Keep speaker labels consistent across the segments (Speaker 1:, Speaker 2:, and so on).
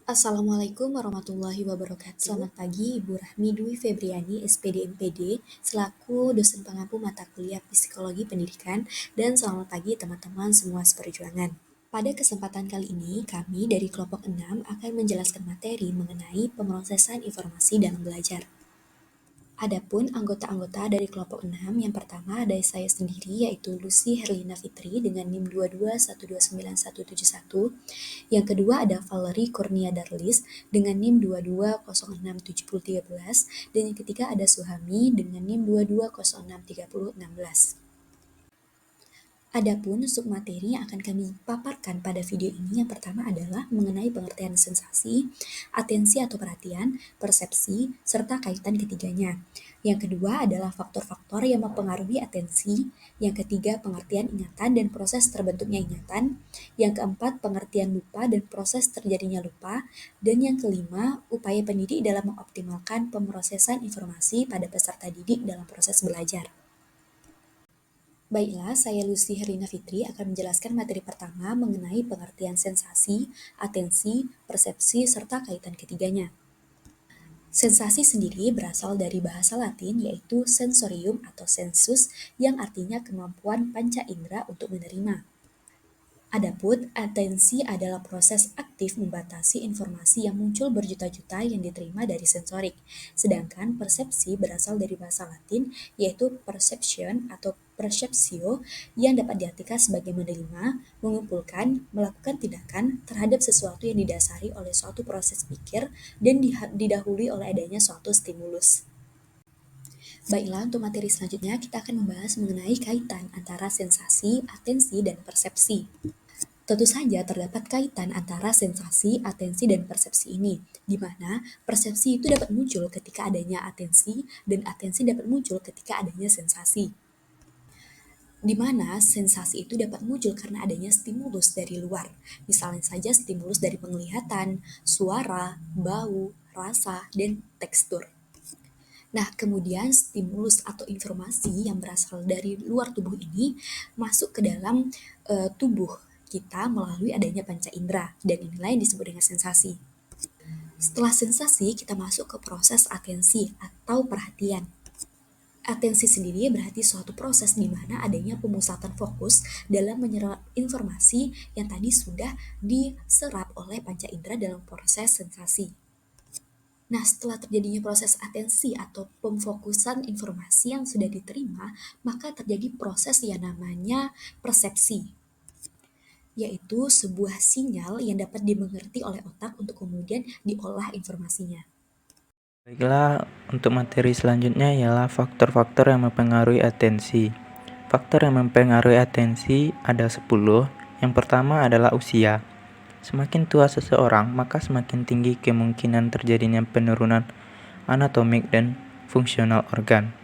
Speaker 1: Assalamualaikum warahmatullahi wabarakatuh. Selamat pagi Ibu Rahmi Dwi Febriani, SPD MPD, selaku dosen pengampu mata kuliah Psikologi Pendidikan, dan selamat pagi teman-teman semua seperjuangan. Pada kesempatan kali ini, kami dari kelompok 6 akan menjelaskan materi mengenai pemrosesan informasi dalam belajar. Adapun anggota-anggota dari kelompok 6, yang pertama ada saya sendiri yaitu Lucy Herlina Fitri dengan NIM 22129171. Yang kedua ada Valerie Kurnia Darlis dengan NIM 22067013 dan yang ketiga ada Suhami dengan NIM 22063016. Adapun submateri yang akan kami paparkan pada video ini yang pertama adalah mengenai pengertian sensasi, atensi atau perhatian, persepsi, serta kaitan ketiganya. Yang kedua adalah faktor-faktor yang mempengaruhi atensi, yang ketiga pengertian ingatan dan proses terbentuknya ingatan, yang keempat pengertian lupa dan proses terjadinya lupa, dan yang kelima upaya pendidik dalam mengoptimalkan pemrosesan informasi pada peserta didik dalam proses belajar. Baiklah, saya Lucy Herlina Fitri akan menjelaskan materi pertama mengenai pengertian sensasi, atensi, persepsi, serta kaitan ketiganya. Sensasi sendiri berasal dari bahasa Latin yaitu sensorium atau sensus yang artinya kemampuan panca indera untuk menerima. Adapun atensi adalah proses aktif membatasi informasi yang muncul berjuta-juta yang diterima dari sensorik. Sedangkan persepsi berasal dari bahasa Latin yaitu perception atau perceptio yang dapat diartikan sebagai menerima, mengumpulkan, melakukan tindakan terhadap sesuatu yang didasari oleh suatu proses pikir dan didahului oleh adanya suatu stimulus. Baiklah, untuk materi selanjutnya kita akan membahas mengenai kaitan antara sensasi, atensi, dan persepsi. Tentu saja terdapat kaitan antara sensasi, atensi, dan persepsi ini, di mana persepsi itu dapat muncul ketika adanya atensi, dan atensi dapat muncul ketika adanya sensasi. Di mana sensasi itu dapat muncul karena adanya stimulus dari luar, misalnya saja stimulus dari penglihatan, suara, bau, rasa, dan tekstur. Nah, kemudian stimulus atau informasi yang berasal dari luar tubuh ini masuk ke dalam tubuh kita melalui adanya panca indera, dan inilah yang disebut dengan sensasi. Setelah sensasi, kita masuk ke proses atensi atau perhatian. Atensi sendiri berarti suatu proses di mana adanya pemusatan fokus dalam menyerap informasi yang tadi sudah diserap oleh panca indera dalam proses sensasi. Nah, setelah terjadinya proses atensi atau pemfokusan informasi yang sudah diterima, maka terjadi proses yang namanya persepsi, yaitu sebuah sinyal yang dapat dimengerti oleh otak untuk kemudian diolah informasinya.
Speaker 2: Baiklah, untuk materi selanjutnya ialah faktor-faktor yang mempengaruhi atensi. Faktor yang mempengaruhi atensi ada 10. Yang pertama adalah usia. Semakin tua seseorang, maka semakin tinggi kemungkinan terjadinya penurunan anatomik dan fungsional organ.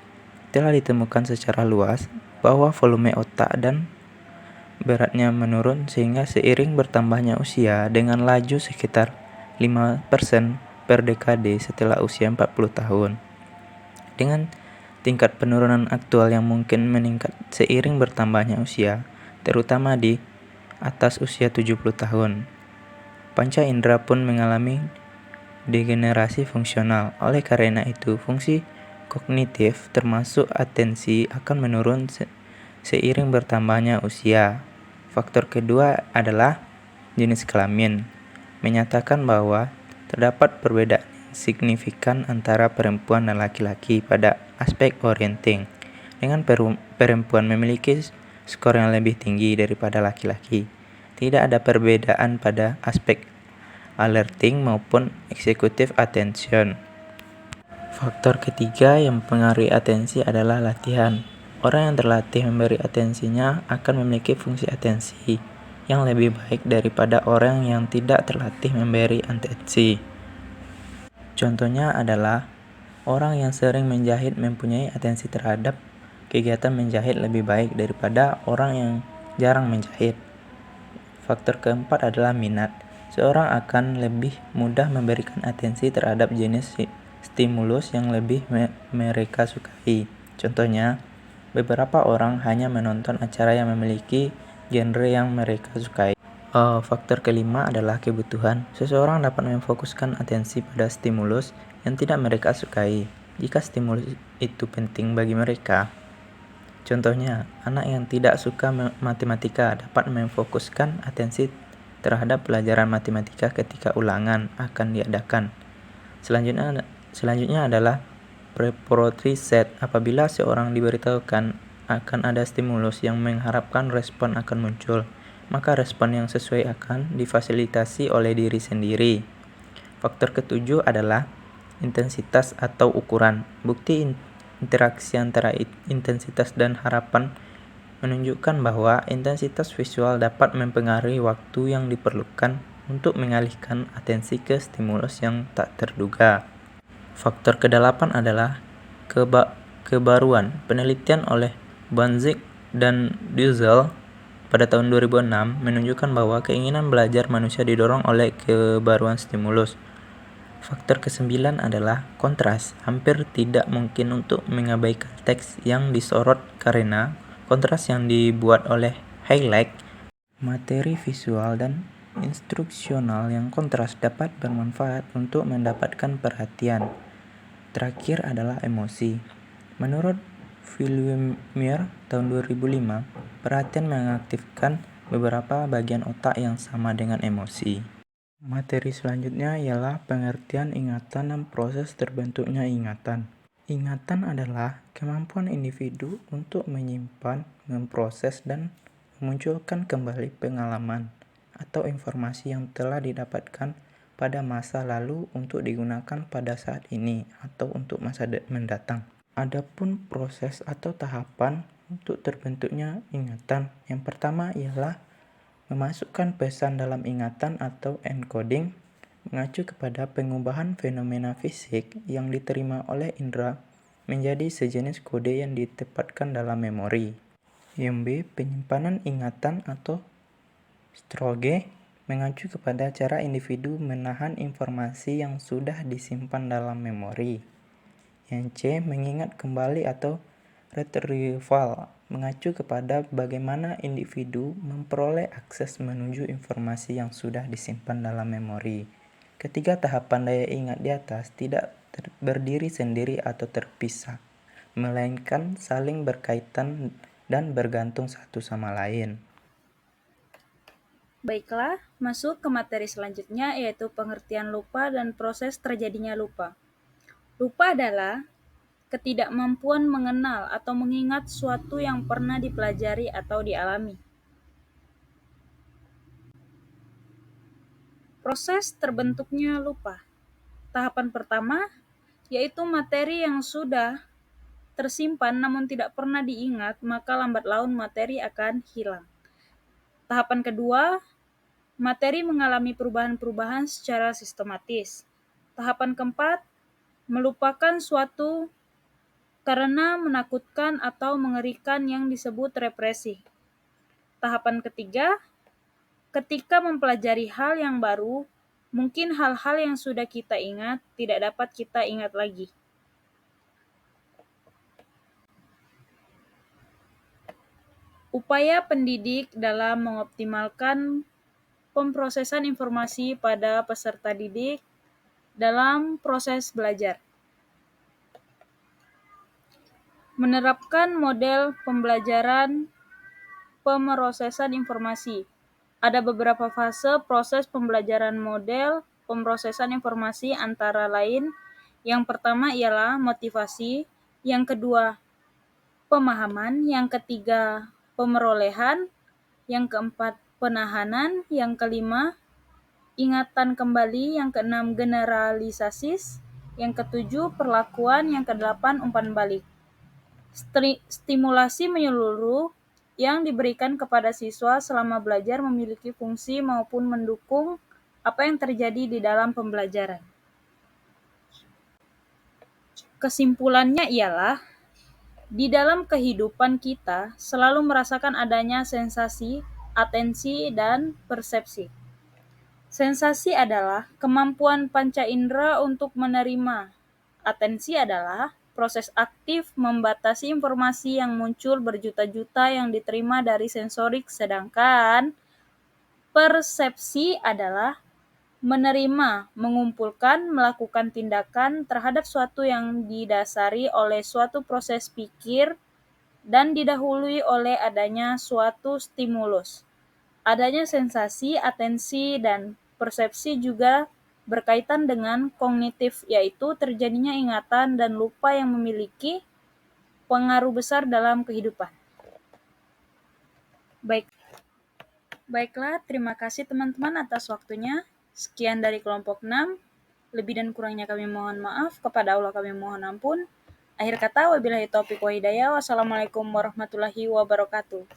Speaker 2: Telah ditemukan secara luas bahwa volume otak dan beratnya menurun sehingga seiring bertambahnya usia dengan laju sekitar 5% per dekade setelah usia 40 tahun. Dengan tingkat penurunan aktual yang mungkin meningkat seiring bertambahnya usia, terutama di atas usia 70 tahun. Panca indera pun mengalami degenerasi fungsional. Oleh karena itu, fungsi kognitif termasuk atensi akan menurun seiring bertambahnya usia. Faktor kedua adalah jenis kelamin, menyatakan bahwa terdapat perbedaan signifikan antara perempuan dan laki-laki pada aspek orienting, dengan perempuan memiliki skor yang lebih tinggi daripada laki-laki. Tidak ada perbedaan pada aspek alerting maupun executive attention. Faktor ketiga yang mempengaruhi atensi adalah latihan. Orang yang terlatih memberi atensinya akan memiliki fungsi atensi yang lebih baik daripada orang yang tidak terlatih memberi atensi. Contohnya adalah orang yang sering menjahit mempunyai atensi terhadap kegiatan menjahit lebih baik daripada orang yang jarang menjahit. Faktor keempat adalah minat. Seorang akan lebih mudah memberikan atensi terhadap jenis stimulus yang lebih mereka sukai. Contohnya, beberapa orang hanya menonton acara yang memiliki genre yang mereka sukai. Faktor kelima adalah kebutuhan. Seseorang dapat memfokuskan atensi pada stimulus yang tidak mereka sukai, jika stimulus itu penting bagi mereka. Contohnya, anak yang tidak suka matematika dapat memfokuskan atensi terhadap pelajaran matematika ketika ulangan akan diadakan. Selanjutnya adalah preparatory set. Apabila seorang diberitahukan akan ada stimulus yang mengharapkan respon akan muncul, maka respon yang sesuai akan difasilitasi oleh diri sendiri. Faktor ketujuh adalah intensitas atau ukuran. Bukti interaksi antara intensitas dan harapan menunjukkan bahwa intensitas visual dapat mempengaruhi waktu yang diperlukan untuk mengalihkan atensi ke stimulus yang tak terduga. Faktor kedelapan adalah kebaruan. Penelitian oleh Banzig dan Duzel pada tahun 2006 menunjukkan bahwa keinginan belajar manusia didorong oleh kebaruan stimulus. Faktor kesembilan adalah kontras. Hampir tidak mungkin untuk mengabaikan teks yang disorot karena kontras yang dibuat oleh highlight, materi visual dan instruksional yang kontras dapat bermanfaat untuk mendapatkan perhatian. Terakhir adalah emosi. Menurut Villemure tahun 2005, perhatian mengaktifkan beberapa bagian otak yang sama dengan emosi. Materi selanjutnya ialah pengertian ingatan dan proses terbentuknya ingatan. Ingatan adalah kemampuan individu untuk menyimpan, memproses, dan memunculkan kembali pengalaman atau informasi yang telah didapatkan pada masa lalu untuk digunakan pada saat ini atau untuk masa mendatang. Adapun proses atau tahapan untuk terbentuknya ingatan, yang pertama ialah memasukkan pesan dalam ingatan atau encoding, mengacu kepada pengubahan fenomena fisik yang diterima oleh indera menjadi sejenis kode yang ditempatkan dalam memori. Yang B, penyimpanan ingatan atau storage, mengacu kepada cara individu menahan informasi yang sudah disimpan dalam memori. Yang C, mengingat kembali atau retrieval, mengacu kepada bagaimana individu memperoleh akses menuju informasi yang sudah disimpan dalam memori. Ketiga tahapan daya ingat di atas tidak berdiri sendiri atau terpisah, melainkan saling berkaitan dan bergantung satu sama lain.
Speaker 3: Baiklah, masuk ke materi selanjutnya yaitu pengertian lupa dan proses terjadinya lupa. Lupa adalah ketidakmampuan mengenal atau mengingat sesuatu yang pernah dipelajari atau dialami. Proses terbentuknya lupa. Tahapan pertama yaitu materi yang sudah tersimpan namun tidak pernah diingat, maka lambat laun materi akan hilang. Tahapan kedua, materi mengalami perubahan-perubahan secara sistematis. Tahapan keempat, melupakan suatu karena menakutkan atau mengerikan yang disebut represi. Tahapan ketiga, ketika mempelajari hal yang baru, mungkin hal-hal yang sudah kita ingat tidak dapat kita ingat lagi. Upaya pendidik dalam mengoptimalkan pemrosesan informasi pada peserta didik dalam proses belajar. Menerapkan model pembelajaran pemrosesan informasi. Ada beberapa fase proses pembelajaran model pemrosesan informasi, antara lain yang pertama ialah motivasi, yang kedua pemahaman, yang ketiga pemerolehan, yang keempat penahanan, yang kelima ingatan kembali, yang keenam generalisasi, yang ketujuh perlakuan, yang kedelapan umpan balik. Stimulasi menyeluruh yang diberikan kepada siswa selama belajar memiliki fungsi maupun mendukung apa yang terjadi di dalam pembelajaran. Kesimpulannya ialah, di dalam kehidupan kita selalu merasakan adanya sensasi, atensi, dan persepsi. Sensasi adalah kemampuan panca indera untuk menerima. Atensi adalah proses aktif membatasi informasi yang muncul berjuta-juta yang diterima dari sensorik, sedangkan Persepsi adalah menerima, mengumpulkan, melakukan tindakan terhadap suatu yang didasari oleh suatu proses pikir dan didahului oleh adanya suatu stimulus. Adanya sensasi, atensi, dan persepsi juga berkaitan dengan kognitif, yaitu terjadinya ingatan dan lupa yang memiliki pengaruh besar dalam kehidupan. Baiklah, terima kasih teman-teman atas waktunya. Sekian dari kelompok 6. Lebih dan kurangnya kami mohon maaf. Kepada Allah kami mohon ampun. Akhir kata, wabillahi taufiq wa hidayah. Wassalamualaikum warahmatullahi wabarakatuh.